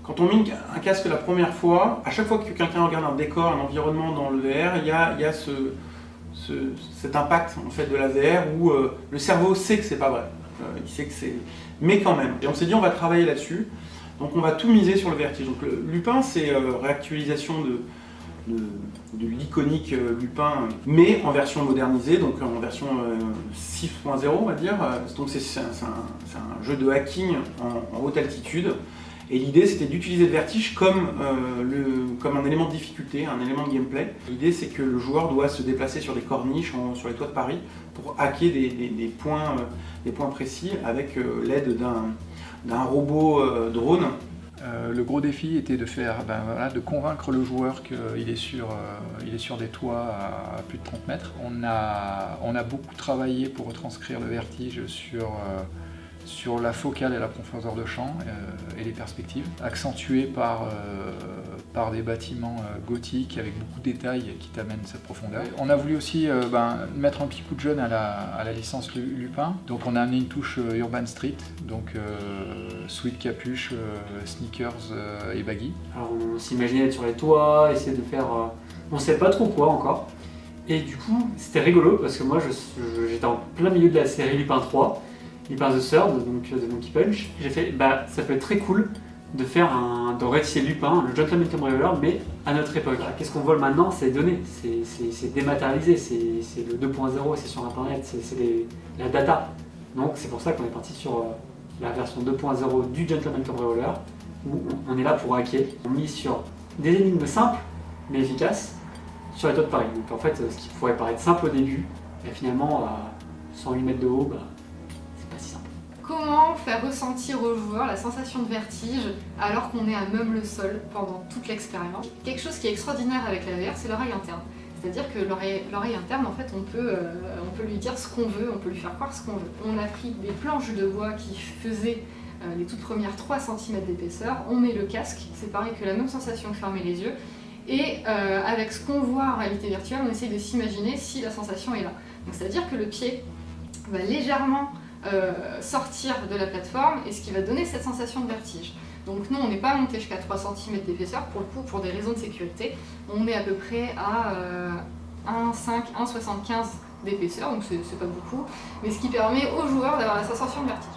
Quand on met un casque la première fois, à chaque fois que quelqu'un regarde un décor, un environnement dans le VR, il y a cet impact en fait de la VR où le cerveau sait que c'est pas vrai. Il sait que c'est... Mais quand même. Et on s'est dit on va travailler là-dessus. Donc on va tout miser sur le vertige. Donc le Lupin, c'est réactualisation de l'iconique Lupin, mais en version modernisée, donc en version 6.0 on va dire. Donc c'est un jeu de hacking en haute altitude. Et l'idée c'était d'utiliser le vertige comme un élément de difficulté, un élément de gameplay. L'idée c'est que le joueur doit se déplacer sur des corniches, sur les toits de Paris, pour hacker des points précis avec l'aide d'un robot drone. Le gros défi était de convaincre le joueur qu'il est sur des toits à plus de 30 mètres. On a beaucoup travaillé pour retranscrire le vertige sur la focale et la profondeur de champ et les perspectives, accentuées par des bâtiments gothiques avec beaucoup de détails qui t'amènent cette profondeur. On a voulu aussi mettre un petit coup de jeune à la licence Lupin, donc on a amené une touche Urban Street, donc sweat capuche, sneakers et baggy. Alors on s'imaginait être sur les toits, essayer de faire... on sait pas trop quoi encore. Et du coup c'était rigolo parce que moi j'étais en plein milieu de la série Lupin 3, Lupin the Third, donc de Monkey Punch. J'ai fait, ça peut être très cool de rééditer Lupin, le Gentleman Cambrioler, mais à notre époque. Qu'est-ce qu'on vole maintenant? C'est les données, c'est dématérialisé, c'est le 2.0, c'est sur internet, c'est la data. Donc c'est pour ça qu'on est parti sur la version 2.0 du Gentleman Cambrioler, où on est là pour hacker. On mise sur des énigmes simples, mais efficaces, sur les toits de Paris. Donc en fait, ce qui pourrait paraître simple au début, finalement, à 108 mètres de haut, c'est pas si simple. Comment faire ressentir aux joueurs la sensation de vertige alors qu'on est à même le sol pendant toute l'expérience? Quelque chose qui est extraordinaire avec la VR, c'est l'oreille interne. C'est-à-dire que l'oreille interne, en fait, on peut lui dire ce qu'on veut, on peut lui faire croire ce qu'on veut. On a pris des planches de bois qui faisaient les toutes premières 3 cm d'épaisseur, on met le casque, c'est pareil que la même sensation que fermer les yeux, et avec ce qu'on voit en réalité virtuelle, on essaye de s'imaginer si la sensation est là. Donc c'est-à-dire que le pied va légèrement sortir de la plateforme et ce qui va donner cette sensation de vertige. Donc nous on n'est pas monté jusqu'à 3 cm d'épaisseur pour le coup pour des raisons de sécurité. On est à peu près à 1,5, 1,75 d'épaisseur, donc c'est pas beaucoup, mais ce qui permet aux joueurs d'avoir la sensation de vertige.